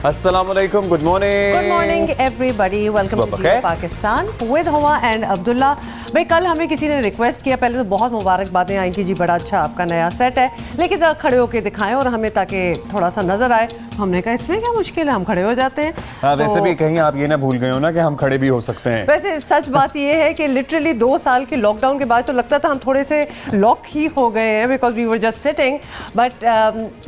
अस्सलाम वालेकुम, good morning. Good morning everybody, welcome to Geo Pakistan with Huma and Abdullah. भाई कल हमें किसी ने रिक्वेस्ट किया, पहले तो बहुत मुबारकबादें आई कि जी बड़ा अच्छा आपका नया सेट है, लेकिन जरा खड़े होकर दिखाएं और हमें ताकि थोड़ा सा नजर आए। हमने कहा इसमें क्या मुश्किल है, हम खड़े हो जाते हैं। हाँ, वैसे भी कहीं आप ये ना भूल गए हो ना कि हम खड़े भी हो सकते हैं। वैसे सच बात ये है कि लिटरली 2 साल के लॉकडाउन के बाद तो लगता था हम थोड़े से लॉक ही हो गए हैं, because we were just sitting, but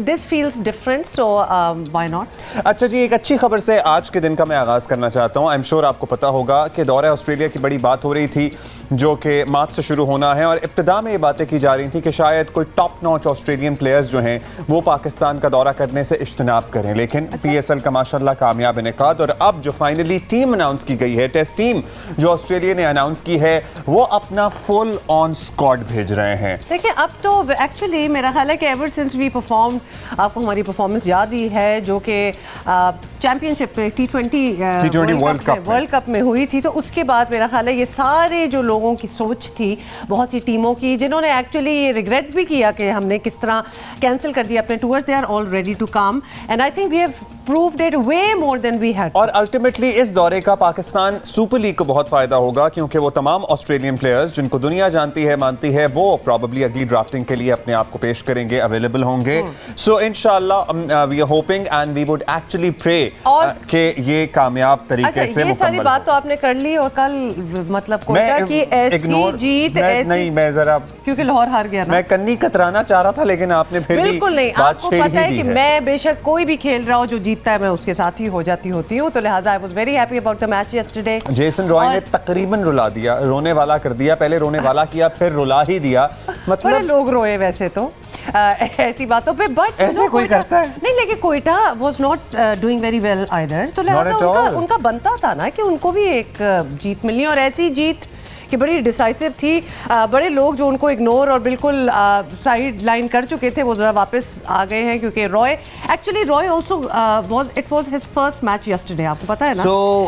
this feels different, so why not. अच्छा जी, एक अच्छी खबर से आज के दिन का मैं आगाज करना चाहता हूँ। आई एम श्योर आपको पता होगा कि दौरे ऑस्ट्रेलिया की बड़ी बात हो रही थी, जो कि मार्च से शुरू होना है, और इब्तिदा में ये बातें की जा रही थी कि शायद कोई टॉप नॉच ऑस्ट्रेलियन प्लेयर्स जो हैं वो पाकिस्तान का दौरा करने से इज्तनाब करें, लेकिन PSL का माशाल्लाह कामयाब इनेकाद। और अब जो फाइनली टीम अनाउंस की गई है, टेस्ट टीम जो ऑस्ट्रेलिया ने अनाउंस की है, वो अपना फुल ऑन स्क्वाड भेज रहे हैं। देखिए अब तो एक्चुअली मेरा ख्याल है कि एवर सिंस वी परफॉर्म, आपको हमारी परफॉर्मेंस याद ही है जो कि चैंपियनशिप में T20 वर्ल्ड कप में हुई थी, तो उसके बाद मेरा ख्याल है ये सारे जो लोगों की सोच थी, बहुत सी टीमों की, जिन्होंने एक्चुअली ये रिग्रेट भी किया कि हमने किस तरह कैंसिल कर दिया अपने tours, they are all ready to come and I think we have proved it way more than we had. और अल्टीमेटली इस दौरे का पाकिस्तान सुपर लीग को बहुत फायदा होगा, क्योंकि वो तमाम ऑस्ट्रेलियन प्लेयर्स जिनको दुनिया जानती है, मानती है, वो प्रॉब्ली अगली ड्राफ्टिंग के लिए अपने आप को पेश करेंगे, अवेलेबल होंगे। सो इंशाल्लाह we are hoping and we would actually pray कि ये कामयाब तरीके से ये सारी बात तो आपने कर ली, और कल मतलब कोयटा की ऐसी जीत, नहीं मैं जरा क्योंकि लाहौर हार गया ना, मैं कन्नी कतराना चाह रहा था, लेकिन आपने फिर बिल्कुल नहीं, आपको पता है कि मैं बेशक कोई भी खेल रहा हो जो जीतता है मैं उसके साथ ही हो जाती होती हूँ, तो लिहाजा I was very happy about the match yesterday. Jason Roy ने तकरीबन रुला दिया, रोने वाला कर दिया, पहले रोने वाला किया फिर रुला ही दिया, मतलब बड़े लोग रोए वैसे तो ऐसी बातों पे, बट ऐसे कोई करता है नहीं, लेकिन Quetta was not doing very well either, तो लिहाजा उनका बनता था ना कि उनको भी एक जीत मिलनी, और ऐसी जीत कि बड़ी डिसाइसिव थी। बड़े लोग जो उनको इग्नोर और बिल्कुल साइड लाइन कर चुके थे, वो जरा वापस आ गए हैं, क्योंकि Roy also it was his first match yesterday, आपको पता है ना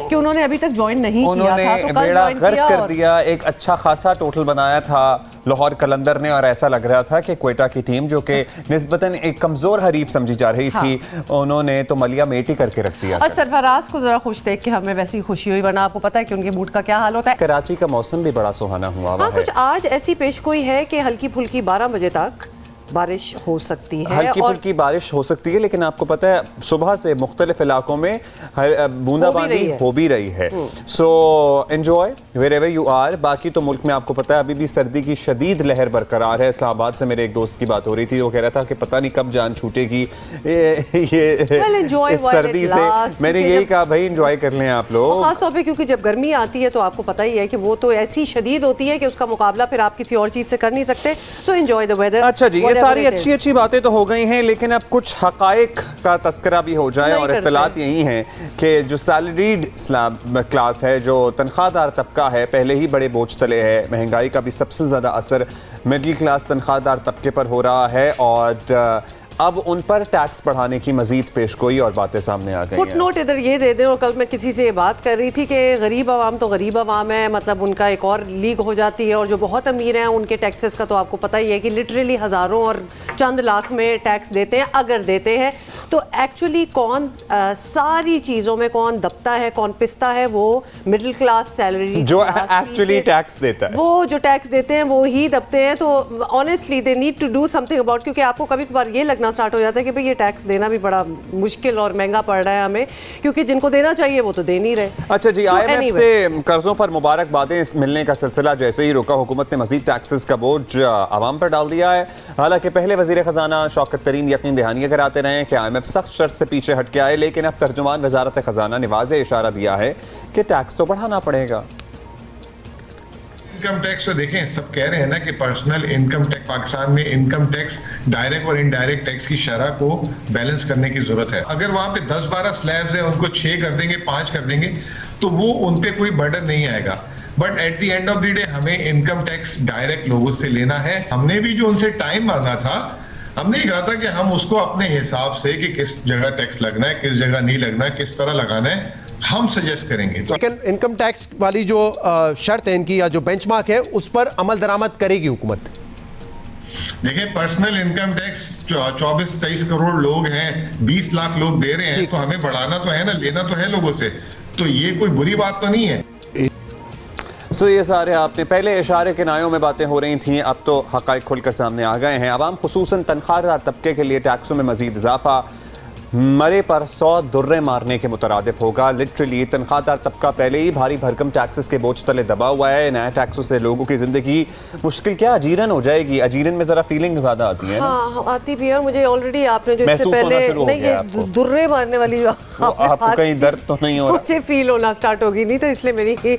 कि उन्होंने अभी तक ज्वाइन नहीं किया था, तो कल ज्वाइन किया कर दिया, एक अच्छा खासा टोटल बनाया था लाहौर कलंदर ने, और ऐसा लग रहा था कि क्वेटा की टीम जो कि निस्बतन एक कमजोर हरीफ समझी जा रही थी, उन्होंने तो मलिया मेट ही करके रख दिया। और सरफराज को जरा खुश देख के हमें वैसी खुशी हुई, वरना आपको पता है कि उनके मूड का क्या हाल होता है। कराची का मौसम भी बड़ा सुहाना हुआ है। कुछ आज ऐसी पेशगोई है कि हल्की फुल्की 12 बजे तक बारिश हो सकती है, हल्की फुल्की बारिश हो सकती है, लेकिन आपको पता है सुबह से मुख्तलिफ इलाकों में बूंदाबांदी हो भी रही है। So enjoy wherever you are. बाकी तो मुल्क में आपको पता है अभी भी सर्दी की शदीद लहर बरकरार है। इस्लामाबाद से मेरे एक दोस्त की बात हो रही थी, वो कह रहा था कि पता नहीं कब जान छूटेगी इस सर्दी से। मैंने यही कहा भाई एंजॉय कर लें आप लोग, खासतौर पे क्योंकि जब गर्मी आती है तो आपको पता ही है कि वो तो ऐसी शदीद होती है कि उसका मुकाबला फिर आप किसी और चीज से कर नहीं सकते। So enjoy the weather. अच्छा जी, सारी अच्छी बातें तो हो गई हैं, लेकिन अब कुछ हकायक का तस्करा भी हो जाए, और इत्तलात यही हैं कि जो सैलरीड क्लास है, जो तनख्वाहदार तबका है, पहले ही बड़े बोझ तले है। महंगाई का भी सबसे ज़्यादा असर मिडिल क्लास तनख्वाहदार तबके पर हो रहा है, और अब उन पर टैक्स बढ़ाने की मजीद पेशगोई और बातें सामने आ गई हैं। फुटनोट इधर ये दे दें, और कल मैं किसी से ये बात कर रही थी कि गरीब आवाम तो गरीब आवाम है, मतलब उनका एक और लीग हो जाती है, और जो बहुत अमीर हैं उनके टैक्सेस का तो आपको पता ही है कि लिटरली हज़ारों और चंद लाख में टैक्स देते हैं, अगर देते हैं तो एक्चुअली कौन सारी चीज़ों में कौन दबता है, कौन पिसता है, वो मिडिल क्लास सैलरी जो एक्चुअली टैक्स देता है, वो जो टैक्स देते हैं वो ही दबते हैं। तो honestly they need to do something about, क्योंकि आपको कभी कभार ये लगना स्टार्ट हो जाता है कि भाई ये टैक्स देना भी बड़ा मुश्किल और महंगा पड़ रहा है हमें, क्योंकि जिनको देना चाहिए वो तो दे नहीं रहे। अच्छा जी, IMF से कर्जों पर मुबारकबादें मिलने का सिलसिला जैसे ही रुका, हुकूमत ने मजीद टैक्सेस का बोझ आवाम पर डाल दिया है। हालांकि पहले वजीर खजाना शौकत तरीन यकीन दहानी कराते रहे कि IMF सख्त शर्त से पीछे हट के आए, लेकिन अब तर्जुमान वजारत खजाना ने वाज़ेह इशारा दिया है कि टैक्स तो बढ़ाना पड़ेगा। इनकम टैक्स तो देखें, सब कह रहे हैं ना कि पर्सनल इनकम टैक्स, पाकिस्तान में इनकम टैक्स डायरेक्ट और इनडायरेक्ट टैक्स की शरह को बैलेंस करने की जरूरत है। अगर वहां पे 10-12 स्लैब्स है, उनको 6 कर देंगे, 5 कर देंगे, तो वो उन पे कोई बर्डन नहीं आएगा। But at the end of the day हमें इनकम टैक्स डायरेक्ट लोगों से लेना है। हमने भी जो उनसे टाइम मांगा था, हमने कहा था कि हम उसको अपने हिसाब से कि किस जगह टैक्स लगना है, किस जगह नहीं लगना है, किस तरह लगाना है, हम सजेस्ट करेंगे। तो लेकिन इनकम टैक्स वाली जो शर्त है इनकी, या जो बेंचमार्क है, उस पर अमल दरामद करेगी हुकूमत? देखिए, पर्सनल इनकम टैक्स 24-23 करोड़ लोग हैं, 20 लाख लोग दे रहे हैं, तो हमें बढ़ाना तो है ना, लेना तो है लोगों से, तो ये कोई बुरी बात तो नहीं है। सो ये सारे आपने पहले इशारे के नायों में बातें हो रही थी, अब तो हक़ाइक़ खुलकर सामने आ गए हैं। अवाम खुसूसन तनख्वाहदार तबके के लिए टैक्सों में मजीद इजाफा मरे पर 100 दुर्रे मारने के मुतरादिफ होगा। लिटरली तनख्वाहदार तबका पहले ही भारी भरकम टैक्सेस के बोझ तले दबा हुआ है। नए टैक्सों से लोगों की जिंदगी मुश्किल क्या अजीरन हो जाएगी। अजीरन में जरा फीलिंग ज्यादा आती है ना? हाँ, आती भी है। और मुझे ऑलरेडी आपने जो इससे पहले नहीं ये दुर्रे मारने वाली आपको कहीं दर्द तो नहीं हो रहा? मुझे फील होना स्टार्ट होगी, नहीं तो इसलिए मेरी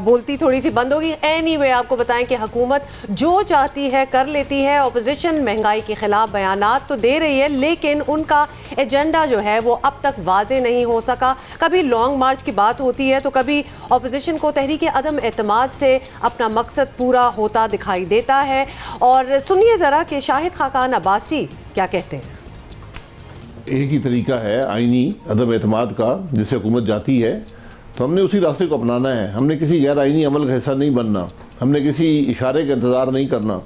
बोलती थोड़ी सी बंद होगी। एनीवे आपको बताएं कि हुकूमत जो चाहती है कर लेती है। ऑपोजिशन महंगाई के खिलाफ बयानात तो दे रही है, लेकिन उनका एजेंडा जो है वो अब तक वाजे नहीं हो सका। कभी लॉन्ग मार्च की बात होती है तो कभी ऑपोजिशन को तहरीक अदम एतमाद से अपना मकसद पूरा होता दिखाई देता है। और सुनिए जरा कि शाहिद खाकान अब्बासी क्या कहते हैं। एक ही तरीका है आईनी अदम एतमाद का, जिससे हुकूमत जाती है तो हमने उसी रास्ते को अपनाना है। हमने किसी गैर आईनी अमल का हिस्सा नहीं बनना, हमने किसी इशारे का इंतज़ार नहीं करना।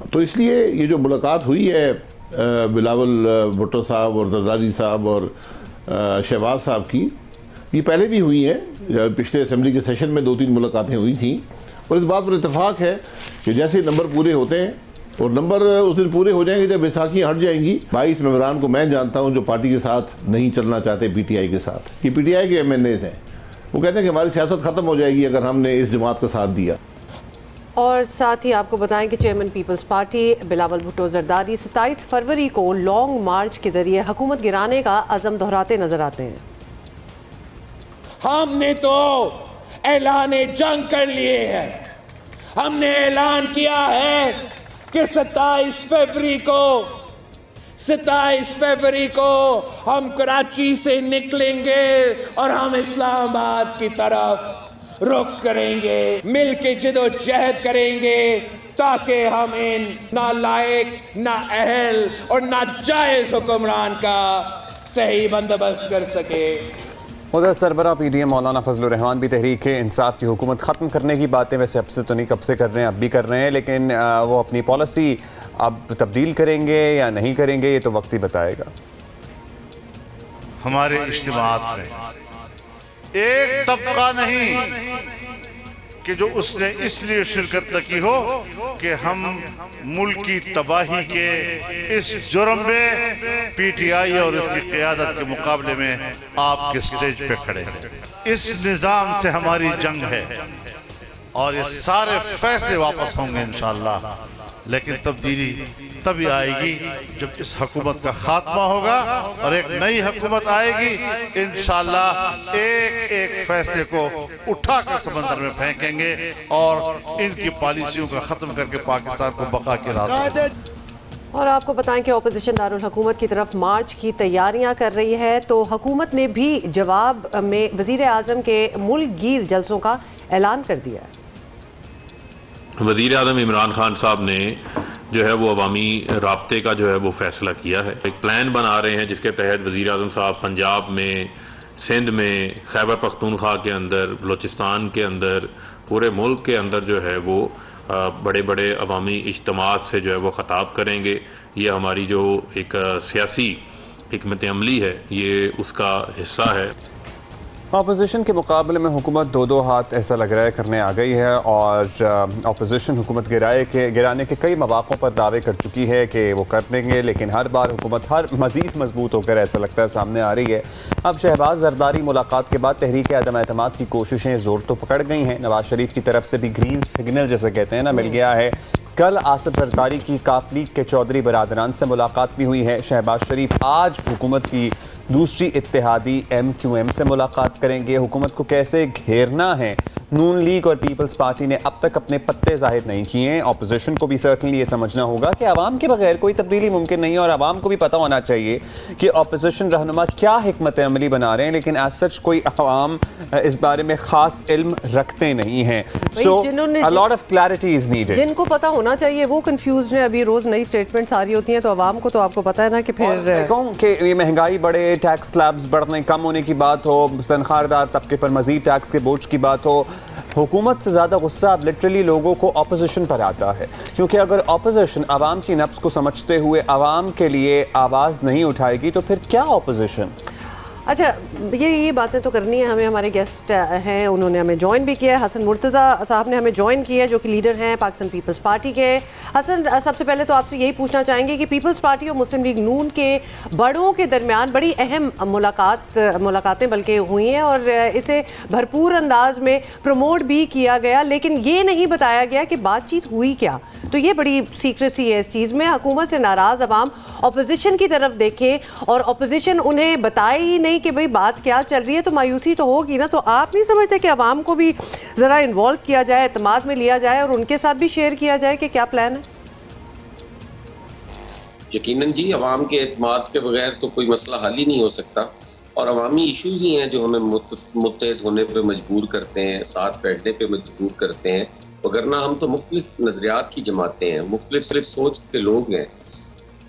तो इसलिए ये जो मुलाकात हुई है बिलावल भुट्टो साहब और जरदारी साहब और शहबाज साहब की, ये पहले भी हुई हैं। पिछले असेंबली के सेशन में 2-3 मुलाकातें हुई थी और इस बात पर इत्तेफाक है कि जैसे नंबर पूरे होते हैं, और नंबर उस दिन पूरे हो जाएंगे जब बैसाखियाँ हट जाएंगी। 22 मेंबरान को मैं जानता हूँ जो पार्टी के साथ नहीं चलना चाहते, पीटीआई के साथ। ये पीटीआई के MNAs हैं, वो कहते हैं कि हमारी सियासत ख़त्म हो जाएगी अगर हमने इस जमात का साथ दिया। और साथ ही आपको बताएं कि चेयरमैन पीपल्स पार्टी बिलावल भुट्टो जरदारी 27 फरवरी को लॉन्ग मार्च के जरिए हुकूमत गिराने का अज़म दोहराते नजर आते हैं। हमने तो ऐलान जंग कर लिए हैं। हमने ऐलान किया है कि 27 फरवरी को हम कराची से निकलेंगे और हम इस्लामाबाद की तरफ रुख करेंगे, मिलके जिदोजहद करेंगे ताकि हम इन नालायक, नाअहल और नाजायज हुक्मरान का सही बंदोबस्त कर सके। उधर सरबरा PDM मौलाना फजलुर रहमान भी तहरीक इंसाफ की हुकूमत ख़त्म करने की बातें वैसे अब से तो नहीं, कब से कर रहे हैं, अब भी कर रहे हैं, लेकिन वो अपनी पॉलिसी अब तब्दील करेंगे या नहीं करेंगे ये तो वक्त ही बताएगा। हमारे इज्तिमात में एक तबका नहीं कि जो उसने इसलिए शिरकत न की हो कि हम मुल्क की तबाही के इस जुर्म में PTI और उसकी क़यादत के मुकाबले में आपके स्टेज पे खड़े हैं। इस निज़ाम से हमारी जंग है और ये सारे फैसले वापस होंगे इंशाअल्लाह। लेकिन तब्दीली तभी आएगी जब इस हुकूमत का खात्मा होगा और एक नई हुकूमत आएगी। इंशाअल्लाह एक एक फैसले को उठाकर समंदर में फेंकेंगे और इनकी पॉलिसियों का ख़त्म करके पाकिस्तान को बका के रास्ते। और आपको बताएं कि ऑपोजिशन दारुल हुकूमत की तरफ मार्च की तैयारियां कर रही है, तो हुकूमत ने भी जवाब में वज़ीर आज़म के मुल्क गिर जलसों का ऐलान कर दिया है। वज़ीर आज़म इमरान खान साहब ने जो है वो अवामी राब्ते का जो है वो फ़ैसला किया है। एक प्लान बना रहे हैं जिसके तहत वज़ीर आज़म साहब पंजाब में, सिंध में, खैबर पख्तूनख्वा के अंदर, बलूचिस्तान के अंदर, पूरे मुल्क के अंदर जो है वो बड़े बड़े अवामी इज्तिमात से जो है वो ख़ताब करेंगे। ये हमारी जो एक सियासी हिकमत अमली है ये उसका हिस्सा है। अपोजिशन के मुकाबले में हुकूमत दो हाथ ऐसा लग रहा है करने आ गई है और अपोजिशन हुकूमत गिराने के कई मौक़ों पर दावे कर चुकी है कि वो कर देंगे, लेकिन हर बार हुकूमत मज़ीद मजबूत होकर ऐसा लगता है सामने आ रही है। अब शहबाज जरदारी मुलाकात के बाद तहरीक अदम एतमाद की कोशिशें ज़ोर तो पकड़ गई हैं। नवाज शरीफ की तरफ से भी ग्रीन सिग्नल जैसे कहते हैं ना मिल गया है। कल आसिफ जरदारी की काफ लीग के चौधरी बरादरान से मुलाकात भी हुई है। शहबाज शरीफ आज हुकूमत की दूसरी इत्तेहादी MQM से मुलाकात करेंगे। हुकूमत को कैसे घेरना है, नून लीग और पीपल्स पार्टी ने अब तक अपने पत्ते जाहिर नहीं किए हैं। अपोजिशन को भी सर्टनली ये समझना होगा कि आवाम के बगैर कोई तब्दीली मुमकिन नहीं है और आवाम को भी पता होना चाहिए कि अपोजिशन रहनुमा क्या हिकमत अमली बना रहे हैं, लेकिन एज सच कोई आवाम इस बारे में खास इल्म रखते नहीं हैं। So a lot of clarity is needed. जिनको पता होना चाहिए वो कंफ्यूज हैं। अभी रोज नई स्टेटमेंट्स आ रही होती हैं तो आवाम को तो आपको पता है ना कि फिर कहूँ कि ये महंगाई बढ़े, टैक्स स्लैब्स बढ़ने कम होने की बात हो, तनख्वाहदार तबके पर मजीद टैक्स के बोझ की बात हो, हुकूमत से ज़्यादा गुस्सा अब लिटरली लोगों को ऑपोजिशन पर आता है, क्योंकि अगर ऑपोजिशन आवाम की नब्ज़ को समझते हुए आवाम के लिए आवाज़ नहीं उठाएगी तो फिर क्या ऑपोजिशन। अच्छा, ये बातें तो करनी है हमें। हमारे गेस्ट हैं, उन्होंने हमें ज्वाइन भी किया है। हसन मुर्तज़ा साहब ने हमें ज्वाइन किया है, जो कि लीडर हैं पाकिस्तान पीपल्स पार्टी के। हसन, सबसे पहले तो आपसे यही पूछना चाहेंगे कि पीपल्स पार्टी और मुस्लिम लीग नून के बड़ों के दरमियान बड़ी अहम मुलाकातें बल्कि हुई हैं और इसे भरपूर अंदाज में प्रमोट भी किया गया, लेकिन ये नहीं बताया गया कि बातचीत हुई क्या। तो ये बड़ी सीक्रेसी है इस चीज़ में। हुकूमत से नाराज़ अवाम अपोजिशन की तरफ देखे और अपोजिशन उन्हें बताए ही नहीं कि भाई बात क्या चल रही है, तो मायूसी तो होगी ना। तो आप नहीं समझते कि अवाम को भी ज़रा इन्वॉल्व किया जाए, एतमाद में लिया जाए और उनके साथ भी शेयर किया जाए कि क्या प्लान है? यकीनन जी, अवाम के एतमाद के बगैर तो कोई मसला हल ही नहीं हो सकता और अवामी इशूज़ ही हैं जो हमें मुत्तहद होने पर मजबूर करते हैं, साथ बैठने पर मजबूर करते हैं। वगरना हम तो मुख्तलिफ नज़रियात की जमातें हैं, मुख्तलिफ सोच के लोग हैं।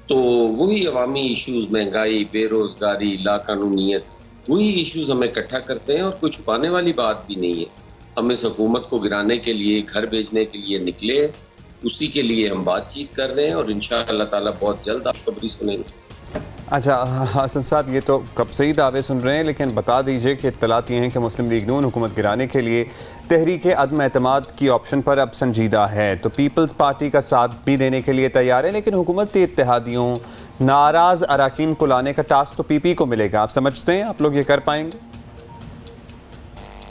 तो वही अवामी इशूज़, महंगाई, बेरोज़गारी, लाकानूनियत, वही इशूज़ हमें इकट्ठा करते हैं और कोई छुपाने वाली बात भी नहीं है। हम इस हुकूमत को गिराने के लिए, घर भेजने के लिए निकले, उसी के लिए हम बातचीत कर रहे हैं और इंशाअल्लाह ताला बहुत जल्द आप खबरी सुनेंगे। अच्छा हसन साहब, ये तो कब से ही दावे सुन रहे हैं, लेकिन बता दीजिए कि इत्तलात ये हैं कि मुस्लिम लीग नून हुकूमत गिराने के लिए तहरीक अदम एतमाद की ऑप्शन पर अब संजीदा है, तो पीपल्स पार्टी का साथ भी देने के लिए तैयार है, लेकिन हुकूमती इत्तेहादियों, नाराज़ अराकीन को लाने का टास्क तो पीपी को मिलेगा। आप समझते हैं आप लोग ये कर पाएंगे?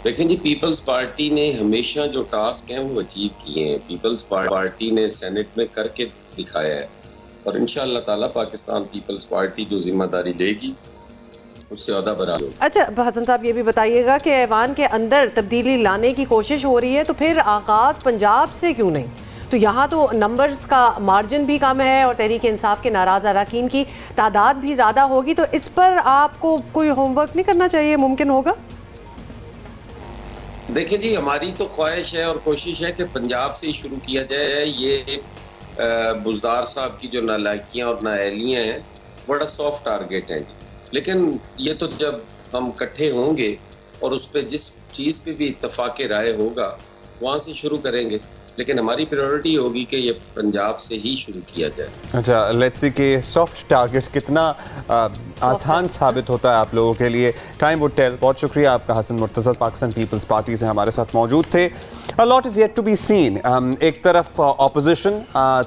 देखें जी, पीपल्स पार्टी ने हमेशा जो टास्क हैं वो अचीव किए हैं। पीपल्स पार्टी ने सेनेट में करके दिखाया है और इंशाअल्लाह ताला पाकिस्तान पीपल्स पार्टी जो जिम्मेदारी लेगी उससे ज़्यादा बड़ा होगा। अच्छा हसन साहब, ये भी बताइएगा कि ऐवान के अंदर तब्दीली लाने की कोशिश हो रही है, तो फिर आगाज़ पंजाब से क्यों नहीं? तो यहाँ तो नंबर्स का मार्जिन भी कम है और तहरीक इंसाफ के नाराज़ अरकान की तादाद भी ज़्यादा होगी, तो इस पर आपको कोई होमवर्क नहीं करना चाहिए? मुमकिन होगा? देखिए जी, हमारी तो ख्वाहिश है और कोशिश है कि पंजाब से ही शुरू किया जाए। ये बुज़दार साहब की जो नालायकियाँ और नाअहलियाँ हैं बड़ा सॉफ्ट टारगेट हैं, लेकिन ये तो जब हम इकट्ठे होंगे और उस पर जिस चीज़ पे भी इत्तफाक राय होगा वहाँ से शुरू करेंगे, लेकिन हमारी प्रायोरिटी होगी कि ये पंजाब से ही शुरू किया जाए। अच्छा, लेट्स सी कि सॉफ्ट टारगेट कितना आसान साबित होता है आप लोगों के लिए। Time would tell. बहुत शुक्रिया आपका हसन मुर्तज़ा, पाकिस्तान पीपल्स पार्टी से हमारे साथ मौजूद थे। A lot is yet to be seen. एक तरफ ऑपोजिशन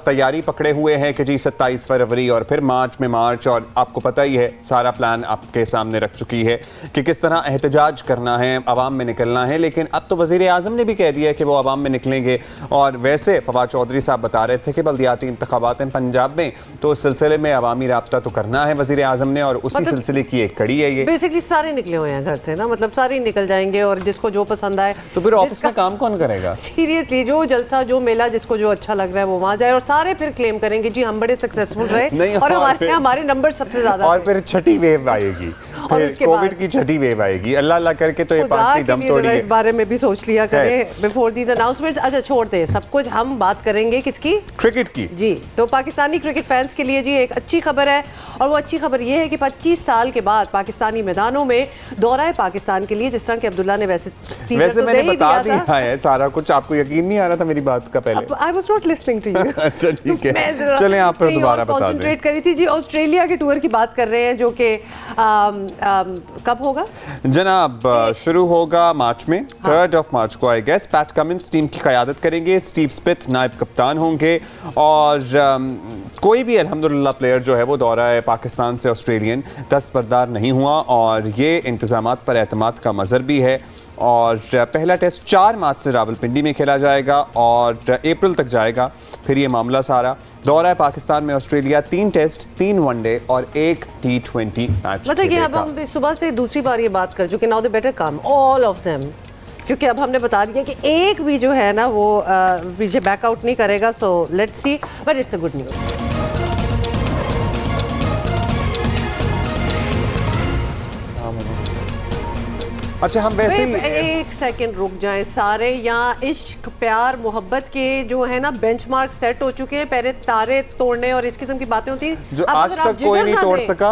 तैयारी पकड़े हुए है कि जी 27 फरवरी और फिर मार्च में मार्च, और आपको पता ही है सारा प्लान आपके सामने रख चुकी है कि किस तरह एहतजाज करना है, आवाम में निकलना है। लेकिन अब तो वज़ीर आज़म ने भी कह दिया कि वो आवाम में निकलेंगे, और वैसे फवाद चौधरी साहब बता रहे थे कि बल्दियाती इंतखाबात हैं पंजाब में, तो उस सिलसिले में अवामी राब्ता तो करना है वज़ीर आज़म ने, और उसी सिलसिले की एक कड़ी है ये। बेसिकली सारे निकले हुए हैं घर से ना, मतलब सारे निकल जाएंगे और जिसको जो पसंद आए। तो फिर ऑफिस में काम कौन करेगा? सीरियसली, जो जलसा जो मेला जिसको जो अच्छा लग रहा है वो वहाँ जाए और सारे फिर क्लेम करेंगे जी हम बड़े सक्सेसफुल रहे और हमारे नंबर सबसे ज्यादा। और फिर छठी वेव आएगी, फिर कोविड की छठी वेव आएगी। अल्लाह अल्लाह करके तो ये पार्टी दम तोड़ी है। इस बारे में भी सोच लिया करें बिफोर दीज अनाउंसमेंट्स। अच्छा छोड़ते हैं सब कुछ, हम बात करेंगे किसकी? क्रिकेट की जी। तो पाकिस्तानी क्रिकेट फैंस के लिए जी एक अच्छी खबर है, और वो अच्छी खबर ये है कि 25 साल के बाद पाकिस्तानी मैदानों में दौरा पाकिस्तान के लिए, जिस तरह के अब्दुल्ला ने वैसे मैंने बता दिया है सारा कुछ, आपको यकीन नहीं आ रहा था मेरी बात का पहले? I was not listening to you. अच्छा ठीक है, चलें आप फिर दोबारा बता दें। कंसंट्रेट करी थी जी। ऑस्ट्रेलिया के टूर की बात कर रहे हैं जो कि कब होगा जनाब? शुरू होगा मार्च में, 3rd of मार्च को I guess. Pat Cummins team की क़यादत करेंगे, स्टीव स्मिथ नायब कप्तान होंगे, और कोई भी अल्हम्दुलिल्लाह प्लेयर जो है वो दौरा है पाकिस्तान से ऑस्ट्रेलियन दस्तबरदार नहीं हुआ, और ये इंतज़ामात पर एतमाद का मज़हर भी है। और पहला टेस्ट 4 मार्च से रावलपिंडी में खेला जाएगा और अप्रैल तक जाएगा फिर ये मामला सारा। दौरा है पाकिस्तान में ऑस्ट्रेलिया, 3 टेस्ट, 3 वनडे और 1 T20 मैच। मतलब कि अब हम सुबह से दूसरी बार ये बात कर चुके, now they better come all of them, क्योंकि अब हमने बता दिया कि एक भी जो है ना वो पीछे बैकआउट नहीं करेगा। So let's see, but it's a good news. अच्छा, हम वैसे ही एक सेकंड रुक जाएं सारे। यहाँ इश्क प्यार मोहब्बत के जो है ना बेंचमार्क सेट हो चुके हैं, पहले तारे तोड़ने और इस किस्म की बातें होती हैं जो आज तक कोई नहीं तोड़ सका।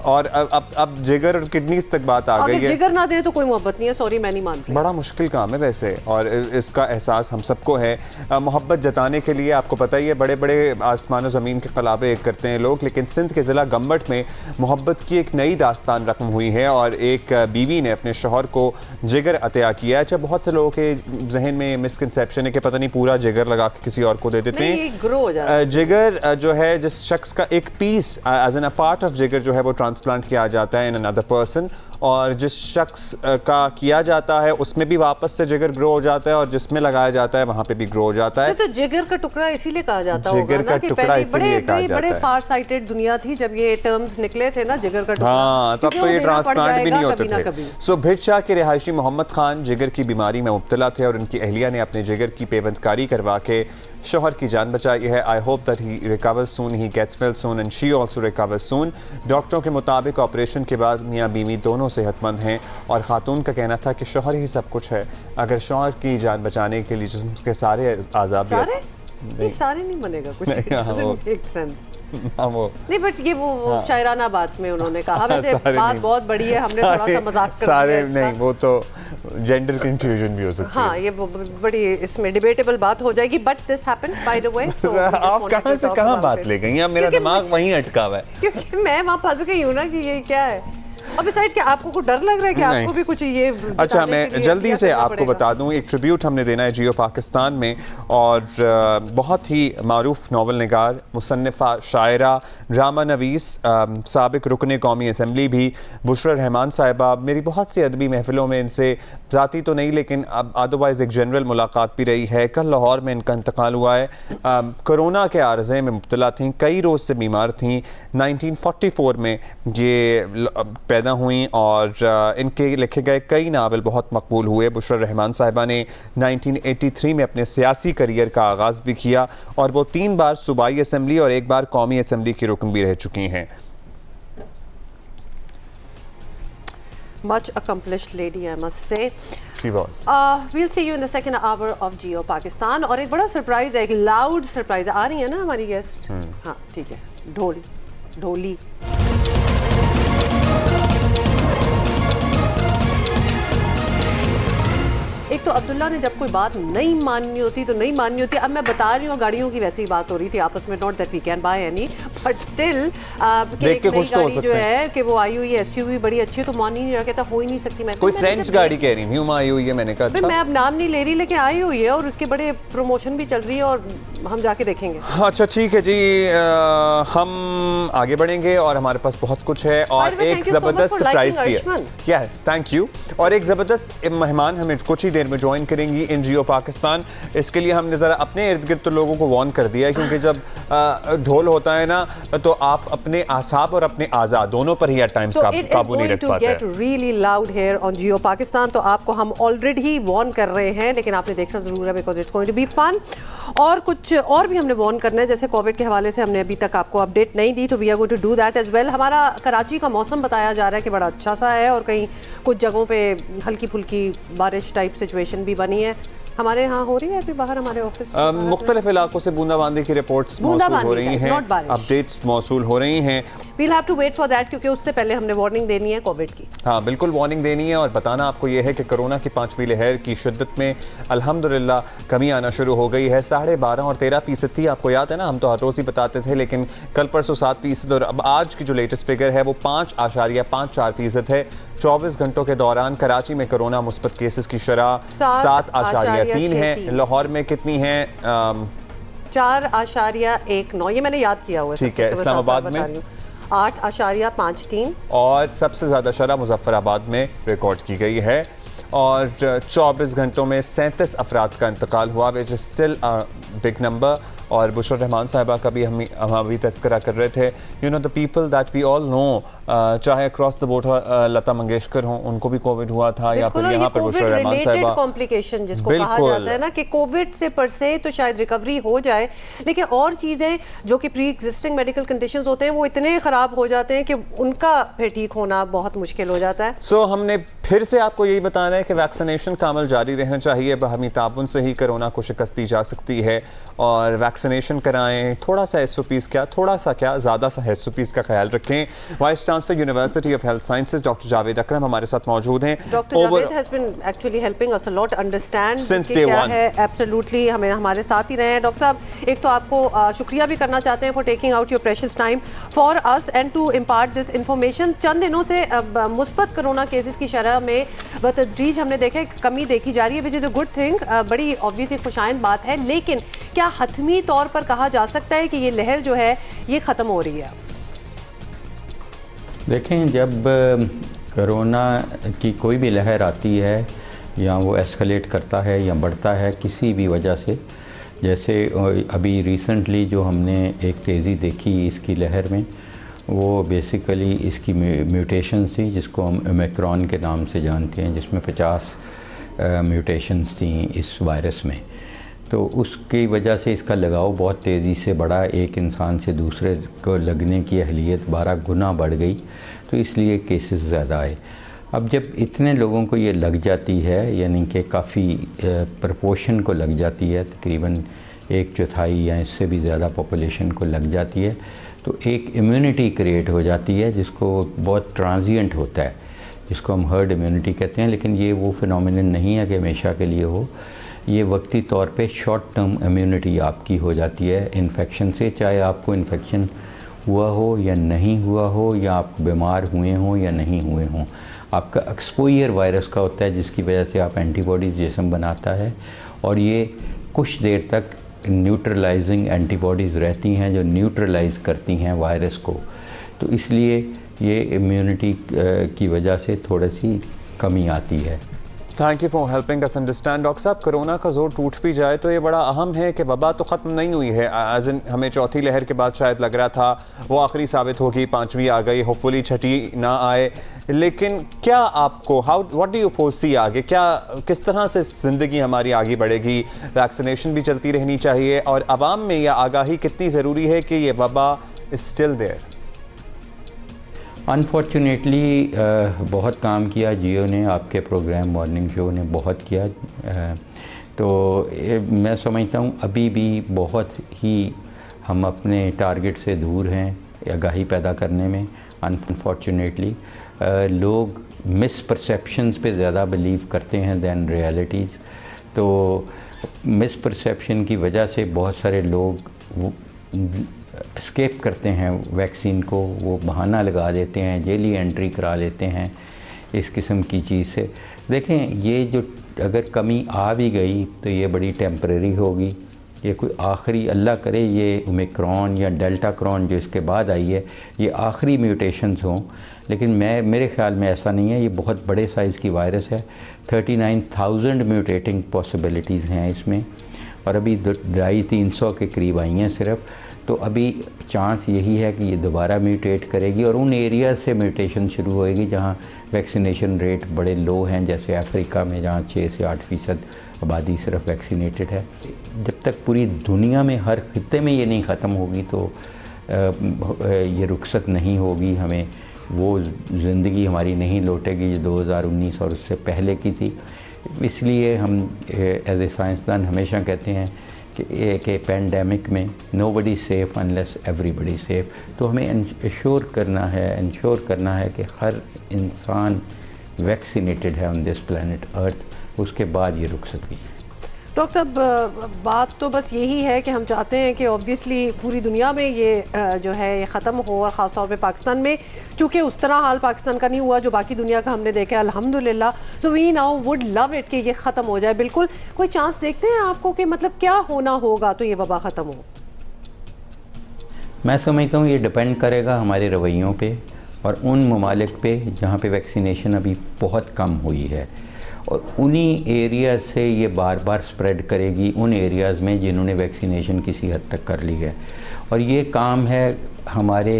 और अब जिगर और किडनीज तक बात आ गई है। जिगर ना दे तो कोई मोहब्बत नहीं है, सॉरी मैं नहीं मानती। बड़ा मुश्किल काम है वैसे, और इसका एहसास हम सबको है। मोहब्बत जताने के लिए आपको पता ही है बड़े बड़े आसमान और ज़मीन के क़लाबे करते हैं लोग, लेकिन सिंध के ज़िला गम्बट में मोहब्बत की एक नई दास्तान रकम हुई है और एक बीवी ने अपने शौहर को जिगर अतिया किया है। जब बहुत से लोगों के जहन में मिसकंसेप्शन है कि पता नहीं पूरा जिगर लगा के किसी और को दे देते हैं। जिगर जो है जिस शख्स का एक piece as an a part of जिगर जो है वो ट्रांसप्लांट किया जाता है इन अनदर पर्सन, और जिस शख्स का किया जाता है उसमें भी वापस से जिगर ग्रो हो जाता है और जिसमें लगाया जाता है वहाँ पे भी ग्रो हो जाता है। तो जिगर का टुकड़ा इसीलिए कहा जाता है, जिगर का टुकड़ा इसीलिए कहा जाता है। बड़े फार साइटेड दुनिया थी जब ये टर्म्स निकले थे ना, जिगर का टुकड़ा। हाँ, तब तो ये ट्रांसप्लांट भी नहीं होते थे। सो भिटशाह के रिहायशी मोहम्मद खान जिगर की बीमारी में मुब्तला थे और उनकी अहलिया ने अपने जिगर की पेवंदकारी करवा के शौहर की जान बचाई है। I hope that he recovers soon, he gets well soon and she also recovers soon. डॉक्टरों के मुताबिक ऑपरेशन के बाद मियाँ बीवी दोनों सेहतमंद हैं और खातून का कहना था कि शौहर ही सब कुछ है। अगर शौहर की जान बचाने के लिए जिस्म के सारे आज़ाब सारे नहीं बनेगा कुछ एक सेंस नहीं, बट ये वो शायराना बात में उन्होंने कहा। वैसे बात बहुत बड़ी है, हमने थोड़ा सा मजाक कर सारे नहीं, वो तो जेंडर कंफ्यूजन भी हो सकती है। हाँ, ये बड़ी इसमें डिबेटेबल बात हो जाएगी, but this happened by the way. आप कहाँ से कहाँ बात ले गई? अब मेरा दिमाग वहीं अटका हुआ है क्योंकि मैं वहाँ फंस गई हूँ ना कि ये क्या है। और बिसाइड्स क्या आपको कुछ डर लग रहा है कि आपको भी कुछ ये? अच्छा, मैं जल्दी से आपको बता दूं, एक ट्रिब्यूट हमने देना है जियो पाकिस्तान में, और बहुत ही मारूफ नावल निगार, मुसन्निफ़ा, शायरा, ड्रामा नवीस, साबिक रुकने कौमी असम्बली भी बुशरा रहमान साहिबा। मेरी बहुत सी अदबी महफिलों में इनसे ज़ाती तो नहीं लेकिन अदरवाइज़ एक जनरल मुलाकात भी रही है। कल लाहौर में इनका इंतकाल हुआ है। कोरोना के आर्ज़े में मुब्तला थीं, कई रोज़ से बीमार थीं। 1944 में ये पैदा हुई और इनके लिखे गए कई नावल बहुत मकबूल हुए। बुशरा रहमान साहिबा ने 1983 में अपने सियासी करियर का आगाज़ भी किया और वो 3 बार सूबाई असम्बली और 1 बार कौमी असम्बली की रुकन भी रह चुकी हैं। Much accomplished lady, I must say. She was. We'll see you in the second hour of Geo Pakistan. और एक बड़ा सरप्राइज है, एक लाउड सरप्राइज आ रही है ना हमारी गेस्ट। हाँ ठीक है, ढोली। एक तो अब्दुल्ला ने जब कोई बात नहीं माननी होती तो नहीं माननी होती। अब मैं बता रही हूँ, गाड़ियों की वैसे ही बात हो रही थी आपस में, not that we can buy any, but still देख के खुश तो हो सकते जो है कि वो आई हुई है एसयूवी बड़ी अच्छी है, तो मान ही नहीं रहा, कहता हो ही नहीं सकती। मैं कोई फ्रेंच गाड़ी कह रही थी, आई हुई है, मैंने कहा अच्छा। मैं अब नाम नहीं ले रही, लेकिन आई हुई है और उसके बड़े प्रमोशन भी चल रही है और हम जाके देखेंगे। अच्छा ठीक है जी, हम आगे बढ़ेंगे और हमारे पास बहुत कुछ है और एक जबरदस्त सरप्राइज भी है। Yes, thank you. और एक जबरदस्त मेहमान हमें कुछ ही देर में ज्वाइन करेंगी इन जियो पाकिस्तान। इसके लिए हमने ज़रा अपने इर्द गिर्द तो लोगों को वार्न कर दिया है, क्योंकि जब ढोल होता है ना तो आप अपने आसाब और अपने आज़ाद दोनों पर ही एट टाइम्स काबू नहीं रख पाते हैं। रियली लाउड हियर ऑन जियो पाकिस्तान, तो आपको हम ऑलरेडी वार्न कर रहे हैं, लेकिन आपने देखना जरूर है because it's going to be fun. और कुछ और भी हमने वार्न करना है, जैसे कोविड के हवाले से हमने अभी तक आपको अपडेट नहीं दी, तो we are going to do that as well. हमारा कराची का मौसम बताया जा रहा है कि बड़ा अच्छा सा है और कहीं कुछ जगहों पे हल्की फुल्की बारिश टाइप सिचुएशन भी बनी है। हमारे यहाँ हो रही है अभी बाहर हमारे ऑफिस मुख्तलिफ इलाकों से बूंदाबांदी की रिपोर्ट्स मौसूल हो रही हैं, अपडेट्स मौसूल हो रही हैं। We'll have to wait for that, क्योंकि उससे पहले हमने वार्निंग देनी है कोविड की। हाँ बिल्कुल वार्निंग देनी है और बताना आपको ये है कि कोरोना की 5वीं लहर की शिद्दत में अल्हम्दुलिल्लाह कमी आना शुरू हो गई है। 12.5 और 13% थी, आपको याद है ना, हम तो हर रोज़ ही बताते थे, लेकिन कल परसों 7% और अब आज की जो लेटेस्ट फिगर है वो 5.54% है। 24 घंटों के दौरान कराची में कोरोना मुस्बत केसेस की शरह 7.3 है। लाहौर में कितनी है? 4.19, ये मैंने याद किया हुआ है। ठीक है, इस्लामाबाद में 8.53 और सबसे ज़्यादा शरह मुजफ्फराबाद में रिकॉर्ड की गई है और 24 घंटों में 37 अफराद का इंतकाल हुआ, which is still big number. और बुशरा रहमान साहिबा का भी हम अभी तस्करा कर रहे थे। You know the people that we all know, चाहे across the board Lata Mangeshkar हों, उनको भी कोविड हुआ था, या फिर यहाँ पर बुशरा रहमान साहिबा। कॉम्प्लिकेशन जिसको कहा जाता है ना कि कोविड से पर से तो शायद रिकवरी हो जाए, लेकिन और चीज़ें जो कि प्री एग्जिस्टिंग मेडिकल कंडीशंस होते हैं वो इतने ख़राब हो जाते हैं कि उनका फिर ठीक होना बहुत मुश्किल हो जाता है। सो हमने फिर से आपको यही बताना है कि वैक्सीनेशन का अमल जारी रहना चाहिए। बाहमी ताउन से ही कोरोना को शिकस्त दी जा सकती है और वैक्सीनेशन कराएं। थोड़ा सा SOPs क्या, थोड़ा सा क्या, ज़्यादा सा SOPs का ख्याल रखें। Vice chancellor university of health sciences doctor Javed Akram हमारे साथ मौजूद हैं। Doctor Javed has been actually helping us a lot understand Since day one. Absolutely हमें हमारे साथ ही रहे हैं। डॉक्टर साहब, एक तो आपको शुक्रिया भी करना चाहते हैं for taking out your precious time for us and to impart this information. चंद दिनों से मुस्बत कोरोना केसेस की शरह में बतदरीज हमने देखा कमी देखी जा रही है, which is a good thing, बड़ी ऑब्वियसली खुशाइंद बात है। लेकिन क्या हतमी तौर पर कहा जा सकता है कि ये लहर जो है ये ख़त्म हो रही है? देखें, जब कोरोना की कोई भी लहर आती है या वो एस्केलेट करता है या बढ़ता है किसी भी वजह से, जैसे अभी रिसेंटली जो हमने एक तेज़ी देखी इसकी लहर में, वो बेसिकली इसकी म्यूटेशंस थी जिसको हम ओमिक्रॉन के नाम से जानते हैं, जिसमें 50 म्यूटेशंस थी इस वायरस में। तो उसकी वजह से इसका लगाव बहुत तेज़ी से बढ़ा, एक इंसान से दूसरे को लगने की अहलियत 12 गुना बढ़ गई, तो इसलिए केसेस ज़्यादा आए। अब जब इतने लोगों को ये लग जाती है, यानी कि काफ़ी प्रपोर्शन को लग जाती है, तकरीबन 1/4 या इससे भी ज़्यादा पॉपुलेशन को लग जाती है, तो एक इम्यूनिटी क्रिएट हो जाती है जिसको बहुत ट्रांजिएंट होता है, जिसको हम हर्ड इम्यूनिटी कहते हैं। लेकिन ये वो फिनोमिनन नहीं है कि हमेशा के लिए हो, ये वक्ती तौर पे शॉर्ट टर्म इम्यूनिटी आपकी हो जाती है इन्फेक्शन से, चाहे आपको इन्फेक्शन हुआ हो या नहीं हुआ हो, या आप बीमार हुए हों या नहीं हुए हों। आपका एक्सपोजर वायरस का होता है जिसकी वजह से आप एंटीबॉडीज़ जिस्म बनाता है, और ये कुछ देर तक न्यूट्रलाइजिंग एंटीबॉडीज़ रहती हैं जो न्यूट्रलाइज़ करती हैं वायरस को। तो इसलिए ये इम्यूनिटी की वजह से थोड़ी सी कमी आती है। Thank you for helping us understand. Doctor साहब, कोरोना का जोर टूट भी जाए तो ये बड़ा अहम है कि वबा तो ख़त्म नहीं हुई है, एज इन हमें चौथी लहर के बाद शायद लग रहा था वो आखिरी साबित होगी, 5वीं आ गई, होपफुली छठी ना आए। लेकिन क्या आपको व्हाट डू यू फोरसी आगे, क्या किस तरह से ज़िंदगी हमारी आगे बढ़ेगी? वैक्सीनेशन भी चलती रहनी चाहिए, और आवाम में यह आगाही कितनी ज़रूरी है कि ये वबा इज़ स्टिल देयर? अनफॉर्चुनेटली बहुत काम किया जियो ने, आपके प्रोग्राम मॉर्निंग शो ने बहुत किया, तो मैं समझता हूँ अभी भी बहुत ही हम अपने टारगेट से दूर हैं आगाही पैदा करने में। अनफॉर्चुनेटली लोग मिसपरसेप्शंस पे ज़्यादा बिलीव करते हैं दैन रियलिटीज़, तो मिसपरसेप्शन की वजह से बहुत सारे लोग एस्केप करते हैं वैक्सीन को, वो बहाना लगा देते हैं, जेली एंट्री करा लेते हैं इस किस्म की चीज़ से। देखें, ये जो अगर कमी आ भी गई तो ये बड़ी टेम्परेरी होगी, ये कोई आखिरी, अल्लाह करे ये ओमिक्रॉन या डेल्टा क्रॉन जो इसके बाद आई है ये आखिरी म्यूटेशंस हों, लेकिन मेरे ख़्याल में ऐसा नहीं है। ये बहुत बड़े साइज़ की वायरस है, 39,000 म्यूटेटिंग पॉसिबिलिटीज़ हैं इसमें, और अभी 250-300 के करीब आई हैं सिर्फ। तो अभी चांस यही है कि ये दोबारा म्यूटेट करेगी और उन एरिया से म्यूटेशन शुरू होएगी जहाँ वैक्सीनेशन रेट बड़े लो हैं, जैसे अफ्रीका में जहाँ 6 से 8% आबादी सिर्फ वैक्सीनेटेड है। जब तक पूरी दुनिया में हर खित्ते में ये नहीं ख़त्म होगी तो ये रुखसत नहीं होगी, हमें वो ज़िंदगी हमारी नहीं लौटेगी जो 2019 और उससे पहले की थी। इसलिए हम एज ए साइंसदान हमेशा कहते हैं कि पेंडेमिक में nobody safe unless everybody safe. तो हमें इंश्योर करना है कि हर इंसान वैक्सीनेटेड है ऑन दिस प्लैनेट अर्थ, उसके बाद ये रुक सकेगी। डॉक्टर साहब, बात तो बस यही है कि हम चाहते हैं कि ऑब्वियसली पूरी दुनिया में ये जो है ये ख़त्म हो, और ख़ास तौर पे पाकिस्तान में, चूँकि उस तरह हाल पाकिस्तान का नहीं हुआ जो बाकी दुनिया का हमने देखा है अल्हम्दुलिल्लाह। So we now would love it कि ये ख़त्म हो जाए। बिल्कुल, कोई चांस देखते हैं आपको कि मतलब क्या होना होगा तो ये वबा ख़त्म हो? मैं समझता हूँ ये डिपेंड करेगा हमारे रवैयों पे और उन ममालिक पे जहाँ पे वैक्सीनेशन अभी बहुत कम हुई है, और उन्हीं एरियाज़ से ये बार बार स्प्रेड करेगी उन एरियाज़ में जिन्होंने वैक्सीनेशन किसी हद तक कर ली है। और ये काम है हमारे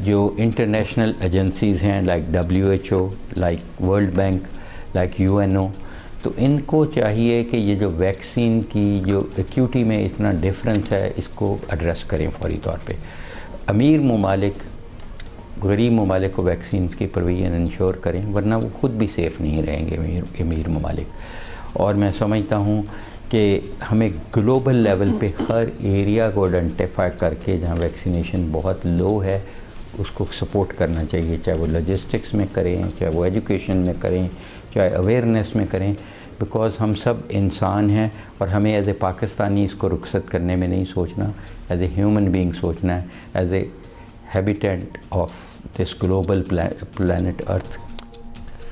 जो इंटरनेशनल एजेंसीज़ हैं, like WHO, like world bank, like UNO, तो इनको चाहिए कि ये जो वैक्सीन की जो एक्यूटी में इतना डिफरेंस है इसको एड्रेस करें फौरी तौर पे। अमीर ममालिक गरीब ममालिक को वैक्सीन की प्रोविजन इंश्योर करें, वरना वो ख़ुद भी सेफ़ नहीं रहेंगे अमीर ममालिक। और मैं समझता हूँ कि हमें ग्लोबल लेवल पे हर एरिया को आइडेंटिफाई करके जहाँ वैक्सीनेशन बहुत लो है उसको सपोर्ट करना चाहिए, चाहे वो लॉजिस्टिक्स में करें, चाहे वो एजुकेशन में करें, चाहे अवेयरनेस में करें, बिकॉज़ हम सब इंसान हैं और हमें एज ए पाकिस्तानी इसको रुखसत करने में नहीं सोचना, एज ए ह्यूमन बीइंग सोचना है, as a habitant of this global planet earth.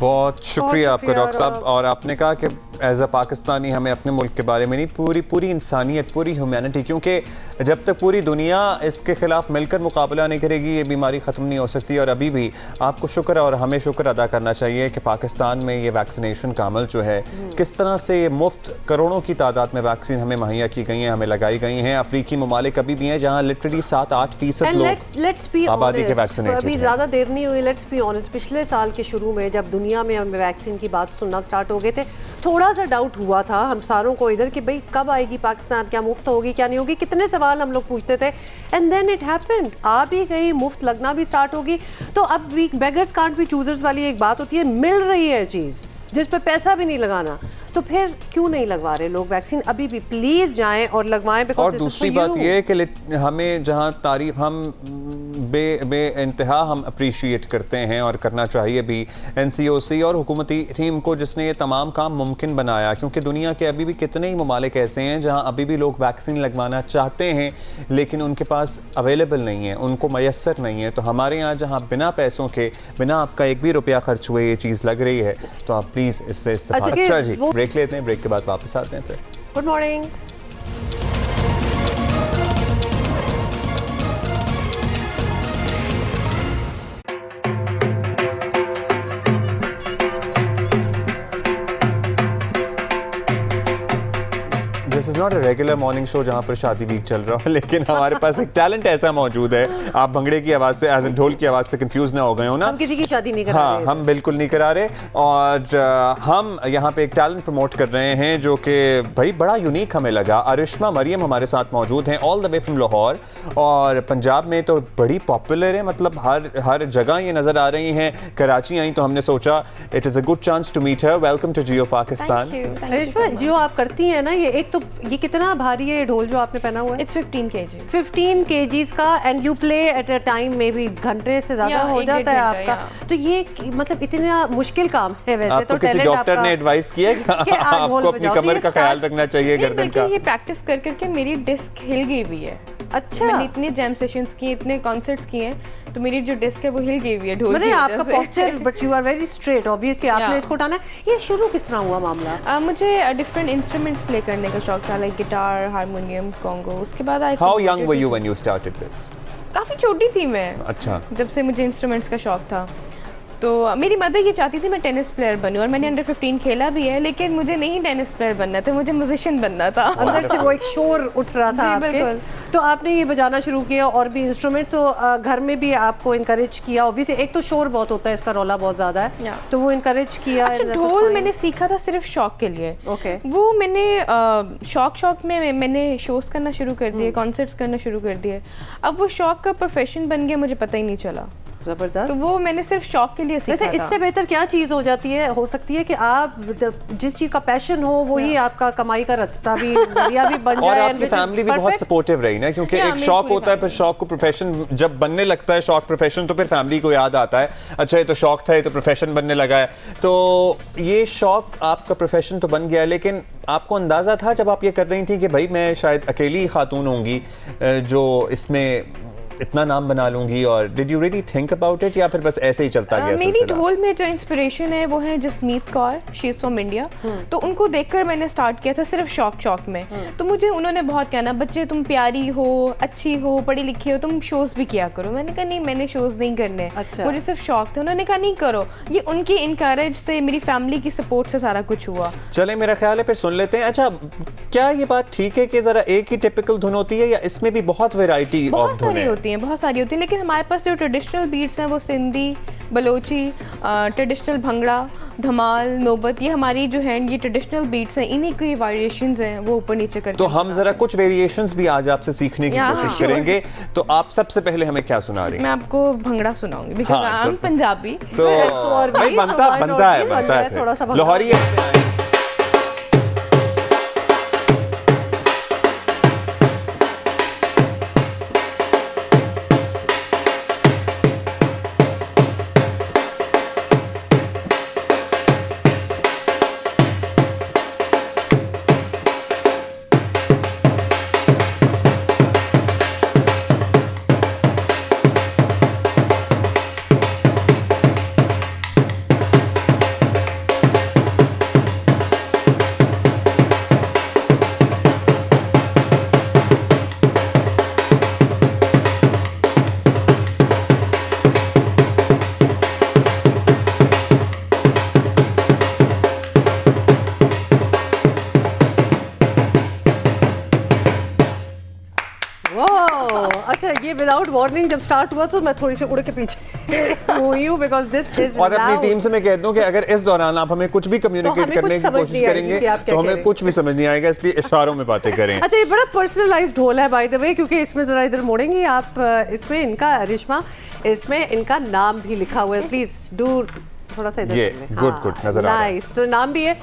बहुत शुक्रिया आपका डॉक्टर साहब। और आपने कहा कि एज अ पाकिस्तानी हमें अपने मुल्क के बारे में नहीं, पूरी इंसानियत, पूरी ह्यूमैनिटी, क्योंकि जब तक पूरी दुनिया इसके खिलाफ मिलकर मुकाबला नहीं करेगी ये बीमारी ख़त्म नहीं हो सकती। और अभी भी आपको शुक्र और हमें शुक्र अदा करना चाहिए कि पाकिस्तान में ये वैक्सीनेशन का अमल जो है, किस तरह से मुफ्त करोड़ों की तादाद में वैक्सीन हमें मुहैया की गई हैं, हमें लगाई गई हैं। अफ्रीकी ममालिक अभी भी हैं जहाँ लिटरली 7-8% लोग आबादी के वैक्सीनेटेड अभी ज़्यादा देर नहीं हुई। लेट्स बी ऑनेस्ट, पिछले साल के शुरू में जब दुनिया में हम वैक्सीन की बात सुनना स्टार्ट हो गए थे, थोड़ा सा डाउट हुआ था हम सारों को इधर कि भाई कब आएगी पाकिस्तान, क्या मुफ्त होगी क्या नहीं होगी, कितने सवाल हम लोग पूछते थे। एंड देन इट हैपेंड, आ भी गई, मुफ्त लगना भी स्टार्ट होगी। तो अब भी बेगर्स कांट बी चूजर्स वाली एक बात होती है, मिल रही है चीज़ जिस पे पैसा भी नहीं लगाना, तो फिर क्यों नहीं लगवा रहे लोग वैक्सीन? अभी भी प्लीज जाएं और लगवाएं। और दूसरी बात ये है कि हमें जहां तारीफ हम बे इंतहा हम अप्रिशिएट करते हैं और करना चाहिए भी NCOC और हुकूमती टीम को जिसने ये तमाम काम मुमकिन बनाया, क्योंकि दुनिया के अभी भी कितने ही ममालिक ऐसे हैं जहां अभी भी लोग वैक्सीन लगवाना चाहते हैं लेकिन उनके पास अवेलेबल नहीं है, उनको मैसर नहीं है। तो हमारे यहाँ जहाँ बिना पैसों के, बिना आपका एक भी रुपया खर्च हुए ये चीज़ लग रही है, तो आप प्लीज़ इससे इस्तेफाद। अच्छा जी, ब्रेक लेते हैं, ब्रेक के बाद वापस आते हैं फिर। Good morning. This is not a regular morning show जहाँ पर शादी वीक चल रहा हो, लेकिन हमारे पास एक टैलेंट ऐसा मौजूद है। आप भंगड़े की आवाज़ से, एज ढोल की आवाज़ से कंफ्यूज ना हो गए हो ना? हम किसी की शादी नहीं करा रहे। हम बिल्कुल नहीं करा रहे। और हम यहाँ पे एक टैलेंट प्रमोट कर रहे हैं जो कि भाई बड़ा यूनिक हमें लगा। अरिश्मा मरियम हमारे साथ मौजूद हैं, all the way from Lahore, और पंजाब में तो बड़ी पॉपुलर है, मतलब हर जगह ये नज़र आ रही हैं। कराची आई तो हमने सोचा it is a good chance to meet her. Welcome to Geo Pakistan. Arishma, Geo आप करती हैं ना, ये तो ये कितना भारी है ढोल जो आपने पहना हुआ है? It's 15 kg. 15 kgs का, and you play at a time में भी घंटे से ज्यादा हो जाता है आपका। तो ये मतलब इतना मुश्किल काम है वैसे। आपको तो किसी डॉक्टर ने एडवाइस किया कि आपको अपनी कमर का ख्याल रखना चाहिए, गर्दन का? ये प्रैक्टिस कर करके मेरी डिस्क हिल गई हुई है। अच्छा, मैंने इतने जैम सेशंस किए, इतने कॉन्सर्ट्स किए हैं, तो मेरी जो डिस्क है वो हिल गई हुई है ढोल की वजह से। आपका posture, but you are very straight, obviously आपने इसको उठाना। ये शुरू किस तरह हुआ मामला? मुझे डिफरेंट इंस्ट्रूमेंट्स प्ले करने का शौक था, लाइक गिटार, हारमोनियम, कॉन्गो। उसके बाद I how young were you when you started this? काफी छोटी थी मैं। अच्छा। जब से मुझे इंस्ट्रूमेंट्स का शौक था, तो मेरी मदर ये चाहती थी मैं टेनिस प्लेयर बनूं, और मैंने अंडर 15 खेला भी है, लेकिन मुझे नहीं टेनिस प्लेयर बनना था, मुझे म्यूजिशियन बनना था। अंदर से वो एक शोर उठ रहा था आपके, तो आपने ये बजाना शुरू किया और भी इंस्ट्रूमेंट। तो घर में भी आपको इनकरेज किया? ऑब्वियसली एक तो शोर बहुत होता है, इसका रौला बहुत ज्यादा है, तो वो इनकरेज किया। अच्छा, ढोल मैंने सीखा था सिर्फ शौक के लिए। ओके। वो मैंने शौक में मैंने शोज करना शुरू कर दिए, कॉन्सर्ट्स करना शुरू कर दिए। अब वो शौक का प्रोफेशन बन गया, मुझे पता ही नहीं चला। जबरदस्त। तो वो मैंने सिर्फ शौक के लिए सीखा था। इससे बेहतर क्या चीज़ हो जाती है, हो सकती है कि आप जिस चीज़ का पैशन हो वही आपका कमाई का रास्ता भी, जरिया भी बन जाए। और आपकी फैमिली भी बहुत सपोर्टिव रही ना, क्योंकि एक शौक होता है, फिर शौक को प्रोफेशन जब बनने लगता है, शौक प्रोफेशन, तो फिर फैमिली को याद आता है अच्छा ये तो शौक था, ये तो प्रोफेशन बनने लगा है। तो ये शौक आपका प्रोफेशन तो बन गया, लेकिन आपको अंदाज़ा था जब आप ये कर रही थी कि भाई मैं शायद अकेली खातून होंगी जो इसमें इतना नाम बना लूंगी, और did you really think about it, या फिर बस ऐसे ही चलता गया? मेरी ढोल में जो इंस्पिरेशन है वो है Jasmeet Kaur, she is from India. तो उनको देखकर मैंने स्टार्ट किया था सिर्फ शौक में। तो मुझे उन्होंने बहुत कहना, बच्चे तुम प्यारी हो, अच्छी हो, पढ़ी लिखी हो, तुम शोज भी किया करो। मैंने कहा नहीं, मैंने शोज नहीं करने। अच्छा। मुझे सिर्फ शौक था। उन्होंने कहा नहीं करो। ये उनकी इनकरेज से, मेरी फैमिली की सपोर्ट से सारा कुछ हुआ। चले, मेरा ख्याल है फिर सुन लेते हैं। अच्छा, क्या ये बात ठीक है कि जरा एक ही टिपिकल धुन होती है, या इसमें भी बहुत वैरायटी बहुत सारी होती हैं, बहुत सारी होती हैं, लेकिन हमारे पास जो ट्रेडिशनल बीट्स हैं वो सिंधी, बलोची, ट्रेडिशनल भंगड़ा, धमाल, नौबत, ये हमारी जो है ये ट्रेडिशनल बीट्स हैं, इन्हीं की वेरिएशंस हैं, वो ऊपर नीचे करके। तो हम जरा कुछ वेरिएशंस भी आज आपसे सीखने की कोशिश करेंगे। तो आप सबसे पहले हमें क्या सुना रही हैं? मैं आपको भंगड़ा सुनाऊंगी, बिकॉज़ आई एम पंजाबी। तो भाई बनता है थोड़ा सा लाहौरी ये विदाउट वार्निंग जब स्टार्ट हुआ तो मैं थोड़ी सी उड़ के पीछे हुई हूँ, बिकॉज दिस इज और अपनी टीम से मैं कह दूं कि अगर इस दौरान आप हमें कुछ भी कम्युनिकेट करने की कोशिश करेंगे तो हमें कुछ भी समझ नहीं आएगा, इसलिए इशारों में बातें करें। अच्छा, ये बड़ा पर्सनलाइज्ड ढोल है बाय द वे, क्योंकि इसमें जरा इधर मोड़ेंगे आप, इसमें इनका रिश्मा, इसमें इनका नाम भी लिखा हुआ है, प्लीज डू थोड़ा सा ये गुड नजर आ रहा है। नाइस, तो नाम भी है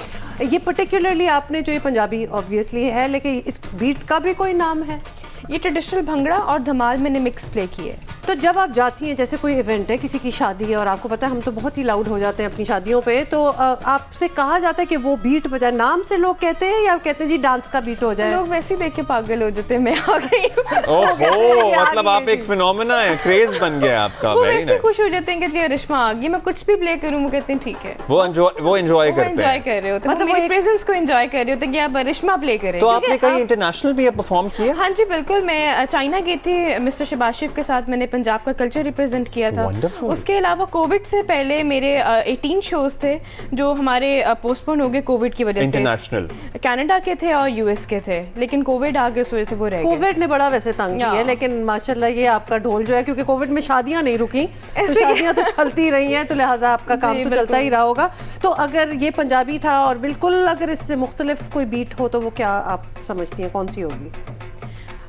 ये पर्टिकुलरली आपने जो ये पंजाबी ऑब्वियसली है, लेकिन इस बीट का भी कोई नाम है? ये ट्रेडिशनल भंगड़ा और धमाल मैंने मिक्स प्ले किए। तो जब आप जाती हैं, जैसे कोई इवेंट है, किसी की शादी है, और आपको पता है हम तो बहुत ही लाउड हो जाते हैं अपनी शादियों पे, तो आपसे कहा जाता है कि वो बीट बजाए, नाम से लोग कहते हैं या कहते हैं जी डांस का बीट हो जाए? लोग वैसे ही देख के पागल हो जाते हैं, मैं आ गई। ओहो, मतलब आप एक फिनोमेना है, क्रेज बन गया आपका। वो वैसे खुश हो जाते हैं कि जी रिश्मा आ गई, मैं कुछ भी प्ले करूं वो कहते हैं ठीक है। वो एंजॉय करते हैं, कर रहे होते हैं, मतलब मेरी प्रेजेंस को एंजॉय कर रहे होते हैं कि आप रिश्मा प्ले करें। तो आपने कहीं इंटरनेशनल भी परफॉर्म किया? हाँ जी बिल्कुल, मैं चाइना गई थी मिस्टर शबाशिफ के साथ, मैंने पंजाब का कल्चर रिप्रेजेंट किया था। उसके अलावा कोविड से पहले मेरे 18 शोज थे जो हमारे पोस्टपोन हो गए कोविड की वजह से। इंटरनेशनल कनाडा के थे और यूएस के थे, लेकिन कोविड आ गए उस वजह से वो रह गए। कोविड ने बड़ा वैसे तंग किया है, लेकिन माशाल्लाह ये आपका ढोल जो है, क्योंकि कोविड में शादियां नहीं रुकी, तो शादियां तो चलती रही हैं, तो लिहाजा आपका काम तो चलता ही रहा होगा। तो अगर ये पंजाबी था और बिल्कुल अगर इससे मुख्तलिफ कोई बीट हो तो वो क्या आप समझती हैं, कौन सी होगी?